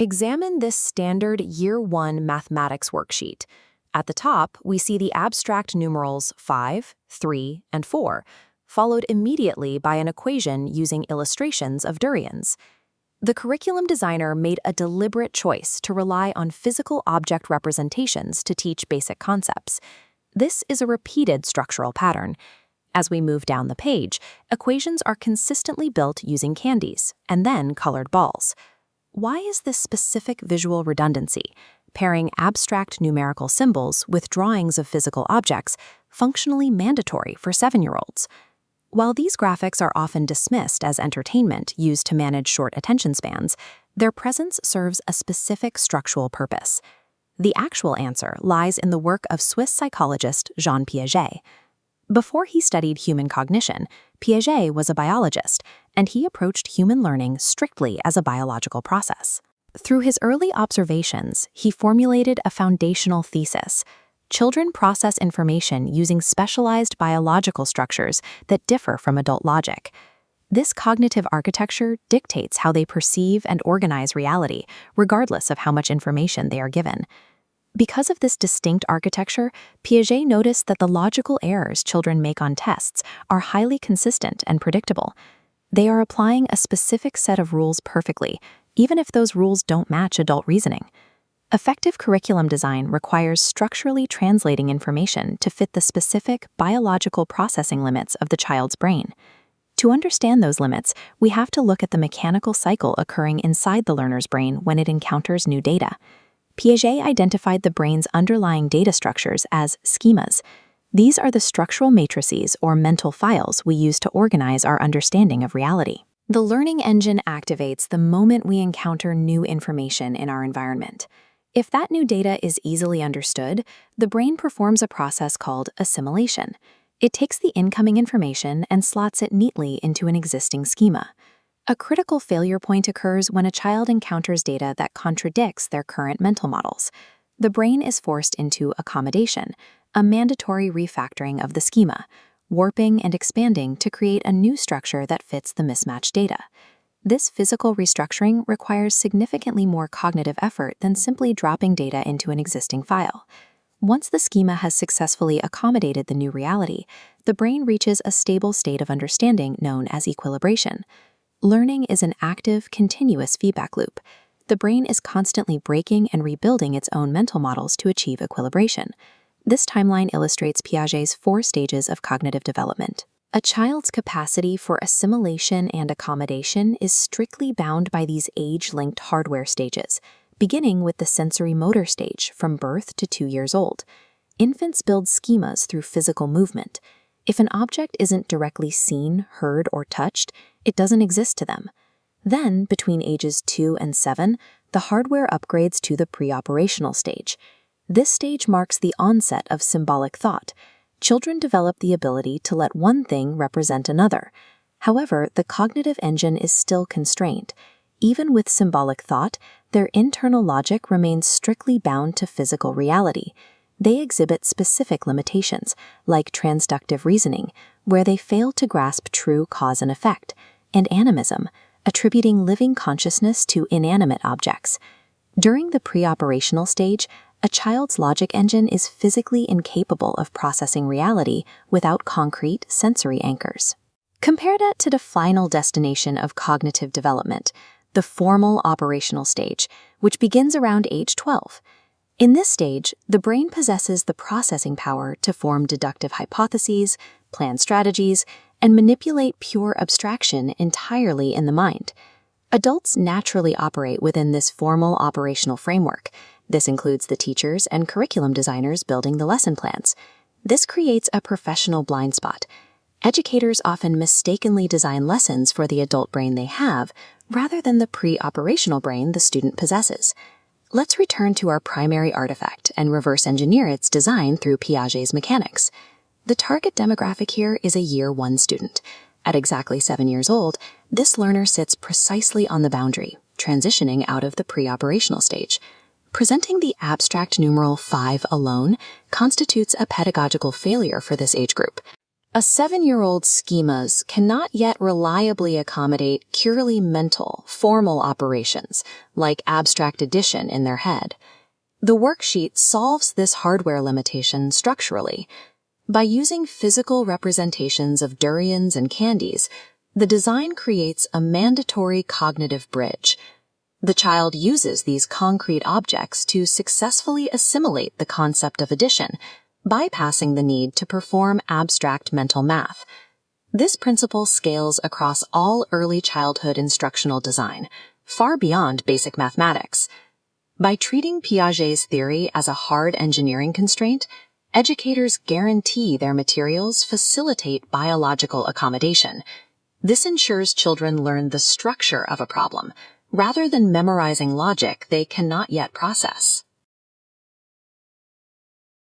Examine this standard Year 1 mathematics worksheet. At the top, we see the abstract numerals 5, 3, and 4, followed immediately by an equation using illustrations of durians. The curriculum designer made a deliberate choice to rely on physical object representations to teach basic concepts. This is a repeated structural pattern. As we move down the page, equations are consistently built using candies and then colored balls. Why is this specific visual redundancy, pairing abstract numerical symbols with drawings of physical objects, functionally mandatory for 7-year-olds? While these graphics are often dismissed as entertainment used to manage short attention spans, their presence serves a specific structural purpose. The actual answer lies in the work of Swiss psychologist Jean Piaget. Before he studied human cognition, Piaget was a biologist, and he approached human learning strictly as a biological process. Through his early observations, he formulated a foundational thesis. Children process information using specialized biological structures that differ from adult logic. This cognitive architecture dictates how they perceive and organize reality, regardless of how much information they are given. Because of this distinct architecture, Piaget noticed that the logical errors children make on tests are highly consistent and predictable. They are applying a specific set of rules perfectly, even if those rules don't match adult reasoning. Effective curriculum design requires structurally translating information to fit the specific biological processing limits of the child's brain. To understand those limits, we have to look at the mechanical cycle occurring inside the learner's brain when it encounters new data. Piaget identified the brain's underlying data structures as schemas. These are the structural matrices or mental files we use to organize our understanding of reality. The learning engine activates the moment we encounter new information in our environment. If that new data is easily understood, the brain performs a process called assimilation. It takes the incoming information and slots it neatly into an existing schema. A critical failure point occurs when a child encounters data that contradicts their current mental models. The brain is forced into accommodation, a mandatory refactoring of the schema, warping and expanding to create a new structure that fits the mismatched data. This physical restructuring requires significantly more cognitive effort than simply dropping data into an existing file. Once the schema has successfully accommodated the new reality, the brain reaches a stable state of understanding known as equilibration. Learning is an active, continuous feedback loop. The brain is constantly breaking and rebuilding its own mental models to achieve equilibration. This timeline illustrates Piaget's 4 stages of cognitive development. A child's capacity for assimilation and accommodation is strictly bound by these age-linked hardware stages, beginning with the sensory-motor stage from birth to 2 years old. Infants build schemas through physical movement. If an object isn't directly seen, heard, or touched, it doesn't exist to them. Then, between ages 2 and 7, the hardware upgrades to the pre-operational stage. This stage marks the onset of symbolic thought. Children develop the ability to let one thing represent another. However, the cognitive engine is still constrained. Even with symbolic thought, their internal logic remains strictly bound to physical reality. They exhibit specific limitations, like transductive reasoning, where they fail to grasp true cause and effect, and animism, attributing living consciousness to inanimate objects. During the pre-operational stage, a child's logic engine is physically incapable of processing reality without concrete sensory anchors. Compare that to the final destination of cognitive development, the formal operational stage, which begins around age 12. In this stage, the brain possesses the processing power to form deductive hypotheses, plan strategies, and manipulate pure abstraction entirely in the mind. Adults naturally operate within this formal operational framework. This includes the teachers and curriculum designers building the lesson plans. This creates a professional blind spot. Educators often mistakenly design lessons for the adult brain they have, rather than the pre-operational brain the student possesses. Let's return to our primary artifact and reverse engineer its design through Piaget's mechanics. The target demographic here is a Year 1 student. At exactly 7 years old, this learner sits precisely on the boundary, transitioning out of the pre-operational stage. Presenting the abstract numeral 5 alone constitutes a pedagogical failure for this age group. A 7-year-old's schemas cannot yet reliably accommodate purely mental, formal operations, like abstract addition in their head. The worksheet solves this hardware limitation structurally. By using physical representations of durians and candies, the design creates a mandatory cognitive bridge. The child uses these concrete objects to successfully assimilate the concept of addition, bypassing the need to perform abstract mental math. This principle scales across all early childhood instructional design, far beyond basic mathematics. By treating Piaget's theory as a hard engineering constraint, educators guarantee their materials facilitate biological accommodation. This ensures children learn the structure of a problem, rather than memorizing logic they cannot yet process.